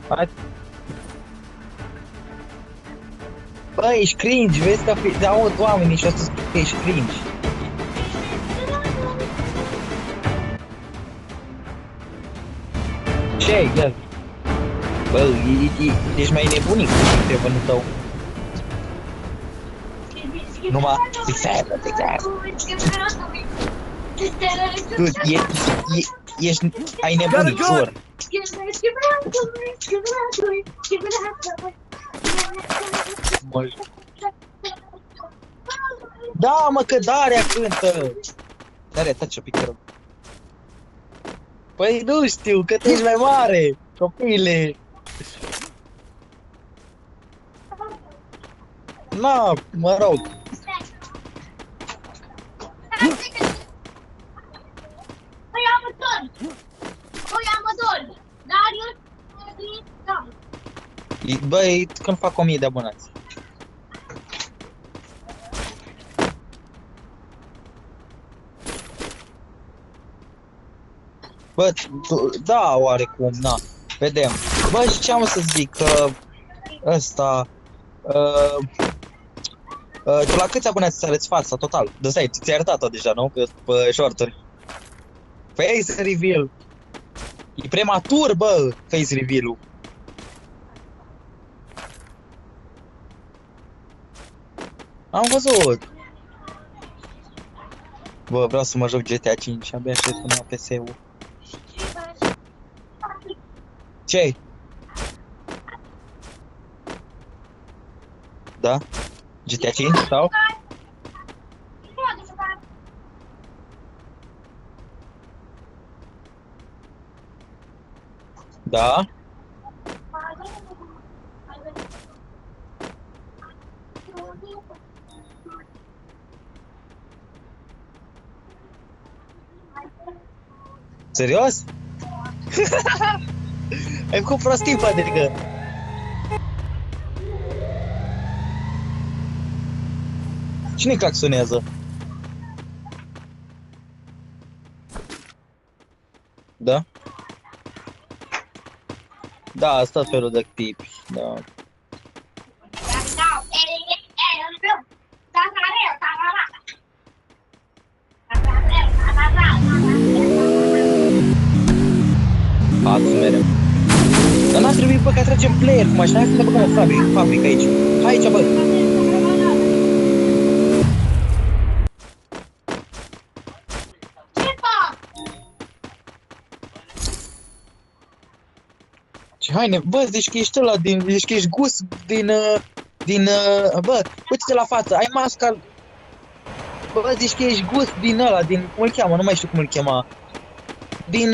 Hai. Bă, ești cringe, vezi că te aud oamenii și o să spun că ești cringe. Ce-i, el? Bă, ești mai nebunic cu telefonul tău. Numai, exact. Tu, ești, ai nebunit, jur. Da, mă, că Daria cântă. Daria, taci-o, picărul. Păi nu știu, că tu ești mai mare, copile. Na, mă rog. Băi, când fac 1000 de abonați. Bă, da, oarecum, na. Vedem. Bă, și ce am să zic? Că ăsta... tu la câți abonați să arăți fața, total? De stai, ți-ai arătat-o deja, nu? Că pe short-uri. Face reveal. E prematur, bă, face reveal-ul. Am văzut. Bă, vreau să mă joc GTA 5, abia aștept până la PC-ul. Ce-i? Da? GTA 5 sau? Da? Serios? Ai făcut prostii, adică. Cine claxonează? Da? Da, asta felul de tipi, da. Ați mereu. Dar n-a trebuit, bă, că atragem player cu mașina, hai să ne băgăm o fabrică aici. Hai aici, bă. Ce haine, bă, zici că ești ăla din, zici că ești Gus din, bă, uite-te la față, ai masca, bă, zici că ești Gus din ăla, din, cum îl cheamă, nu mai știu cum îl chema, din,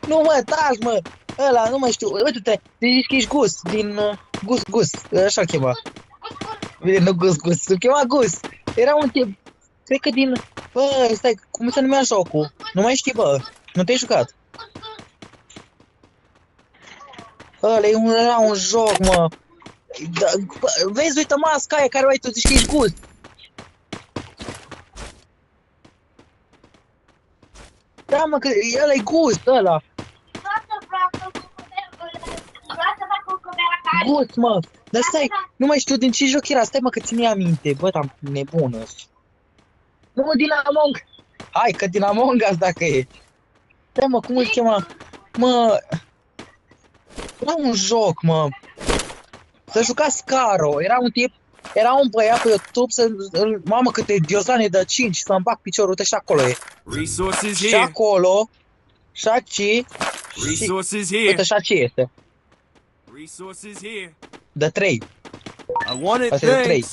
nu mă, taci mă, ăla, nu mai știu, uite-te, zici că ești Gus, din, Gus, așa-l chema, bine, nu Gus, îl chema Gus, era un tip, cred că din, bă, stai, cum se numea jocul, nu mai știi, bă, nu te-ai jucat. Ăla era un joc, mă. Da, bă, vezi, uite masca aia care o ai tu, zici că ești Gus. Da, mă, că ăla e Gus, ăla. Gus, mă. Dar stai, nu mai știu din ce joc era. Stai, mă, că ține aminte. Bă, am nebună. Nu, din Among. Hai, că din Among Us dacă e. Stai, mă, cum îl chema? Mă... Era un joc, mă. Să juca Scaro. Era un tip, era un băiat pe YouTube să... Mamă, câte diozane de 5 să-mi bag piciorul. Uite, și acolo e. Și acolo. Și aici. Uite, și aici este. De 3. Asta e de 3.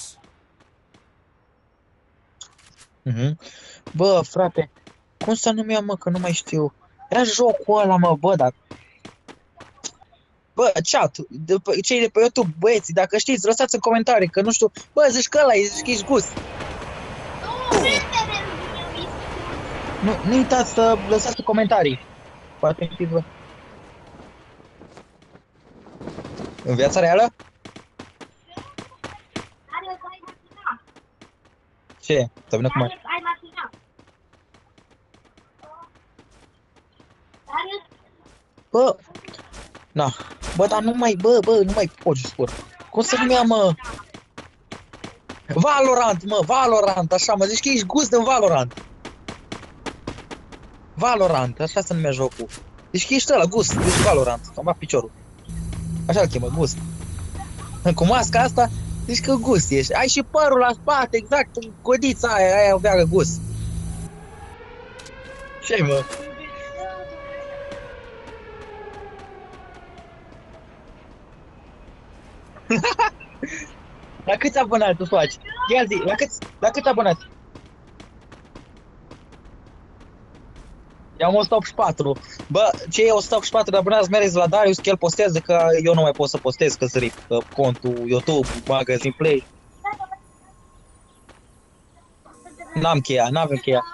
Bă, frate. Cum să numea, mă, că nu mai știu. Era jocul ăla, mă, bă, dar... Bă, chat, cei de pe YouTube, băieți, dacă știți, lăsați în comentarii, că nu știu, bă, zici că ăla e, zici că ești Gus. Nu uitați să lăsați în comentarii. Poate știți, bă. În viața reală? Ce? Te vină cum ai? Bă, na. Bă, dar nu mai, nu mai pot să spun. Cum să numea, mă? Valorant, mă, Valorant, așa, mă, zici că ești gust în Valorant. Valorant, așa se numea jocul. Deci că ești ăla, gust, deci Valorant, am bat piciorul. Așa-l chemă, gust. Cu masca asta, zici că gust ești. Ai și părul la spate, exact, codița aia o veagă gust. Ce mă? La câți abonați tu faci? Ia zi, la câți abonați? Eu am 184. Bă, cei 184 de abonați mereți la Darius că el postează, că eu nu mai pot să postez, că sări contul YouTube, Magazine Play. N-am cheia, n-avem cheia.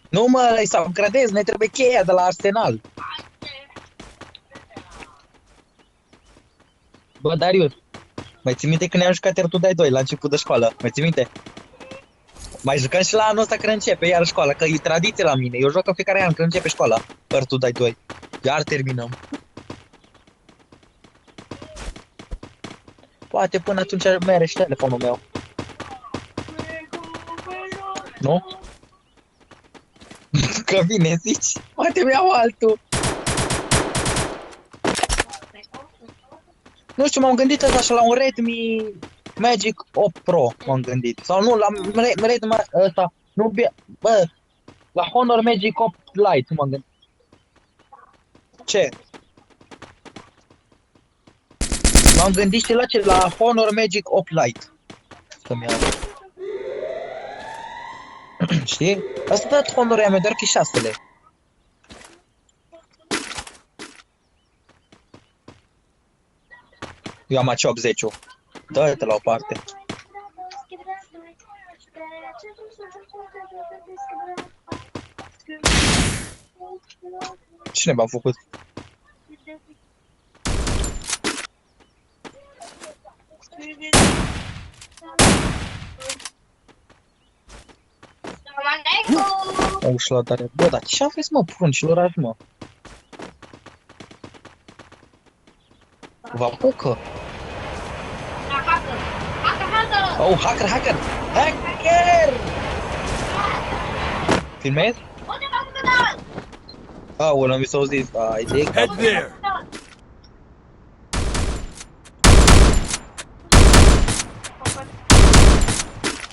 Nu mă, îi să upgradezi, ne trebuie cheia de la Arsenal. Bă, Darius, mai ții minte când ne-am jucat R2 2 la început de școală? Mai ții minte? Mai jucăm și la anul ăsta când începe iar școala, că e tradiție la mine. Eu joc în fiecare an când începe școala. R2 2. Iar terminăm. Poate până atunci mere și telefonul meu. Nu? Că vine, zici? Poate mi-au altul. Nu știu, m-am gândit așa la un Redmi Magic 8 Pro, m-am gândit. Sau nu, la Redmi ăsta, nu, bă, la Honor Magic 8 Lite, m-am gândit. Ce? M-am gândit și la ce? La Honor Magic 8 Lite. Să-mi iau. Știi? Asta tot Honor-ul mea, doar că e 6 lei. Eu am acea 80-ul. Dă-te la o parte. Cine m-a făcut? O ușa tare. Bă, dar ce aveți, mă, pruncilor azi, mă? Vă apucă? Oh, hacker! Hacker! Filmezi? Aoleu, mi s-a auzit. Ai de Head there.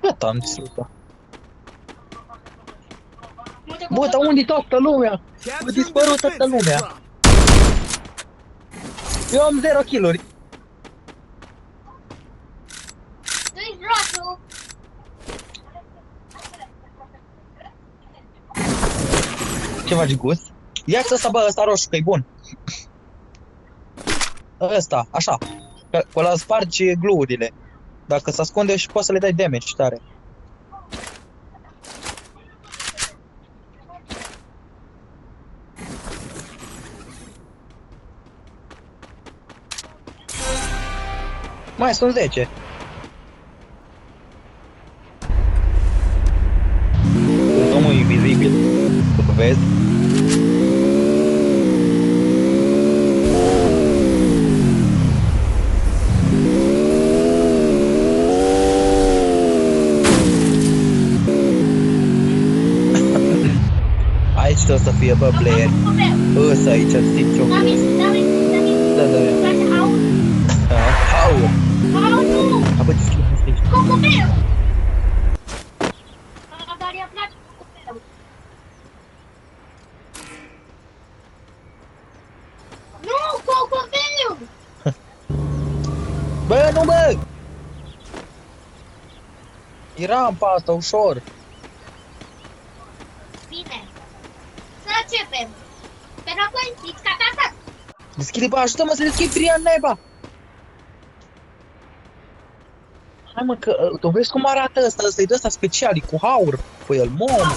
Gata, am distrus-o. Bă, dar unde-i toată lumea? A dispărut toată lumea. Eu am 0 kill-uri. Ce faci, Gus? Ia-ți ăsta, bă, ăsta roșu, că-i bun. Ăsta, așa. Că ăla spargi glue-urile. Dacă se ascunde și poți să le dai damage tare. Mai sunt 10. Sunt omul invizibil. Tu vezi? Aici trebuie să fie, bă, player. Ăsta aici, știi ce-o Da, da, da. Aur. Abă, ce schimb asta aici? Nu, cocobel! Bă, nu, bă! E rampa asta, ușor. Bine. Să începem. Pe înapoi, fiți catasat. Deschide, bă, ajută-mă să deschid Brian naiba! Hai, mă, că tu vezi cum arată ăsta, ăsta e de ăsta special, e cu aur pe el, mom!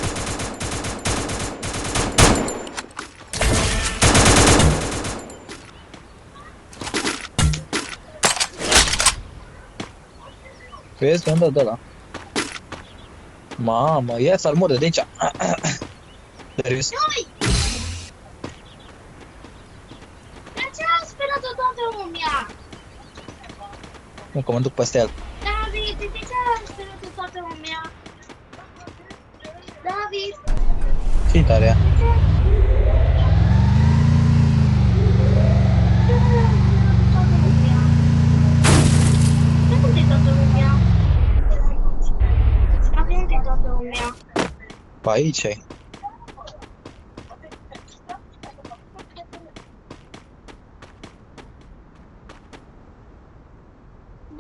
Vezi, mi-am dat de ăla. Mamă, ia să-l mură de aici. Serios? Ui! De ce a sperat-o toată lumea? Nu, că mă duc peste el. David, de ce a sperat-o toată lumea? David, Ce-i tare ea? de ce? Unde-i toată lumea? Unde-i toată lumea? Pe aici e.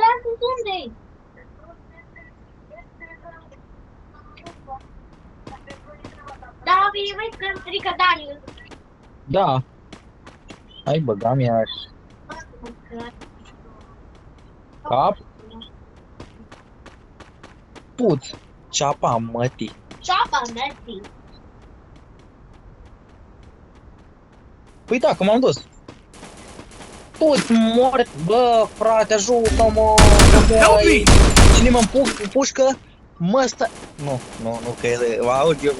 David, unde-i? David, vezi că îmi strică Daniel. Da. Hai băgam iar. Cap. Put. Ceapa mătii. Ceapa, mersi. Păi da, că m-am dus. Put mort. Bă, frate, ajută-mă. Măi. Cine mă pușcă? Mă stă... Nu, că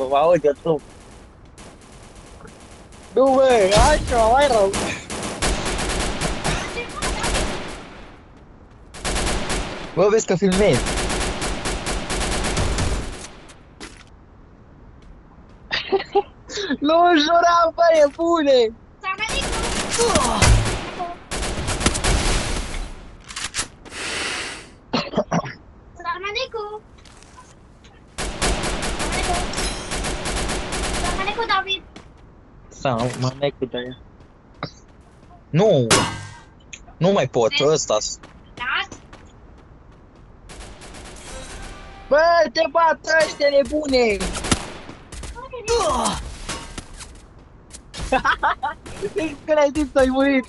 vă aud eu tu. Nu, băi, așa, mai rău. Bă, vezi că filmez. Nu juram, bă, e bune. Salmanicu! Salmanicu, David! Sau, mă merg cu de-aia. Nu! Nu mai pot, ăsta-s. Da? Bă, te bat ăștia nebune! Când ai zis că ai murit?